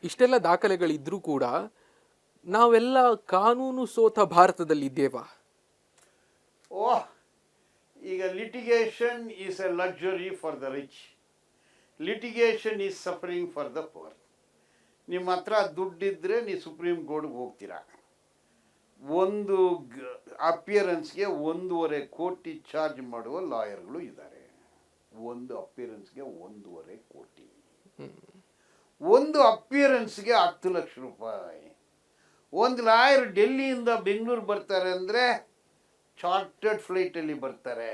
ಇಷ್ಟೆಲ್ಲ ದಾಖಲೆಗಳಿದ್ರೂ ಕೂಡ ನಾವೆಲ್ಲ ಕಾನೂನು ಸೋತ ಭಾರತದಲ್ಲಿದ್ದೇವಾ? ಓಹ್, ಈಗ litigation is A luxury for the rich, litigation is suffering for the poor. ನಿಮ್ಮ ಹತ್ರ ದುಡ್ಡಿದ್ರೆ ನೀವು ಸುಪ್ರೀಂ ಕೋರ್ಟ್ಗೆ ಹೋಗ್ತೀರಾ. ಒಂದು ಅಪಿಯರೆನ್ಸ್ಗೆ 1.5 ಕೋಟಿ ಚಾರ್ಜ್ ಮಾಡುವ ಲಾಯರ್ಗಳು ಇದ್ದಾರೆ. ಒಂದು ಅಪಿಯರೆನ್ಸ್ಗೆ 1.5 ಕೋಟಿ. ಒಂದು ಅಪಿಯರೆನ್ಸ್ಗೆ 10 ಲಕ್ಷ ರೂಪಾಯಿ. ಒಂದು ಲಾಯರ್ ಡೆಲ್ಲಿಯಿಂದ ಬೆಂಗಳೂರು ಬರ್ತಾರೆ ಅಂದರೆ ಚಾರ್ಟರ್ಡ್ ಫ್ಲೈಟಲ್ಲಿ ಬರ್ತಾರೆ,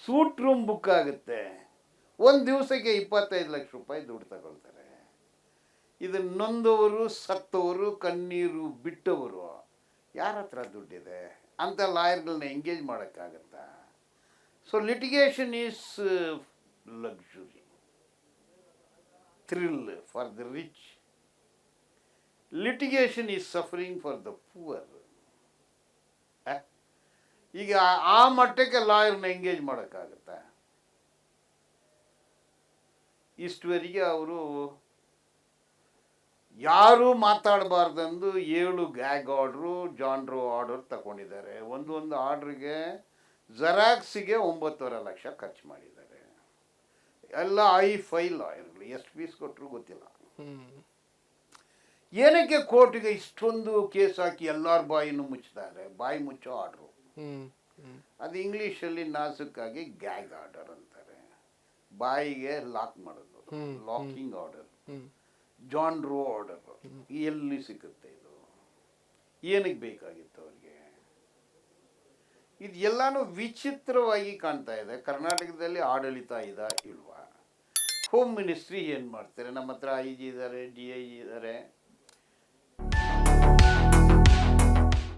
ಸೂಟ್ ರೂಮ್ ಬುಕ್ ಆಗುತ್ತೆ, ಒಂದು ದಿವಸಕ್ಕೆ 25 ಲಕ್ಷ ರೂಪಾಯಿ ದುಡ್ಡು ತಗೊಳ್ತಾರೆ. ಇದು ನೊಂದವರು, ಸತ್ತವರು, ಕಣ್ಣೀರು ಬಿಟ್ಟವರು ಯಾರ ಹತ್ರ ದುಡ್ಡಿದೆ ಅಂತ ಲಾಯರ್ಗಳನ್ನ ಎಂಗೇಜ್ ಮಾಡೋಕ್ಕಾಗತ್ತಾ? So litigation is luxury, thrill for the rich. Litigation is suffering for the poor. ಈಗ ಆ ಮಟ್ಟಕ್ಕೆ ಲಾಯರ್ನ ಎಂಗೇಜ್ ಮಾಡೋಕ್ಕಾಗತ್ತಾ? ಇಷ್ಟುವರೆಗೆ ಅವರು ಯಾರೂ ಮಾತಾಡಬಾರ್ದಂದು 7 ಗ್ಯಾಗ್ ಆರ್ಡ್ರು, ಜಾನ್ರೋ ಆರ್ಡರ್ ತಗೊಂಡಿದ್ದಾರೆ. ಒಂದು ಆರ್ಡ್ರಿಗೆ ಜೆರಾಕ್ಸಿಗೆ 9.5 ಲಕ್ಷ ಖರ್ಚು ಮಾಡಿದ್ದಾರೆ. ಎಲ್ಲ ಐ-ಫೈ ಲಾಯರ್ಗಳು. ಎಷ್ಟು ಫೀಸ್ ಕೊಟ್ಟರು ಗೊತ್ತಿಲ್ಲ. ಏನಕ್ಕೆ ಕೋರ್ಟಿಗೆ ಇಷ್ಟೊಂದು ಕೇಸ್ ಹಾಕಿ ಎಲ್ಲರ ಬಾಯಿನೂ ಮುಚ್ತಾರೆ? ಬಾಯಿ ಮುಚ್ಚೋ ಆರ್ಡ್ರು ಅದು ಇಂಗ್ಲೀಷಲ್ಲಿ ನಾಜುಕಾಗಿ ಗ್ಯಾಗ್ ಆರ್ಡರ್ ಅಂತಾರೆ. ಬಾಯಿಗೆ ಲಾಕ್ ಮಾಡೋದು, ಲಾಕಿಂಗ್ ಆರ್ಡರ್, ಜಾನ್ ರೋ ಆರ್ಡರ್. ಎಲ್ಲಿ ಸಿಗುತ್ತೆ ಇದು? ಏನಕ್ಕೆ ಬೇಕಾಗಿತ್ತು ಅವ್ರಿಗೆ? ಇದು ಎಲ್ಲಾನು ವಿಚಿತ್ರವಾಗಿ ಕಾಣ್ತಾ ಇದೆ. ಕರ್ನಾಟಕದಲ್ಲಿ ಆಡಳಿತ ಇಲ್ವಾ? ಹೋಮ್ ಮಿನಿಸ್ಟ್ರಿ ಏನು ಮಾಡ್ತಾರೆ? ನಮ್ಮ ಹತ್ರ IG ಇದ್ದಾರೆ, DIG ಇದ್ದಾರೆ,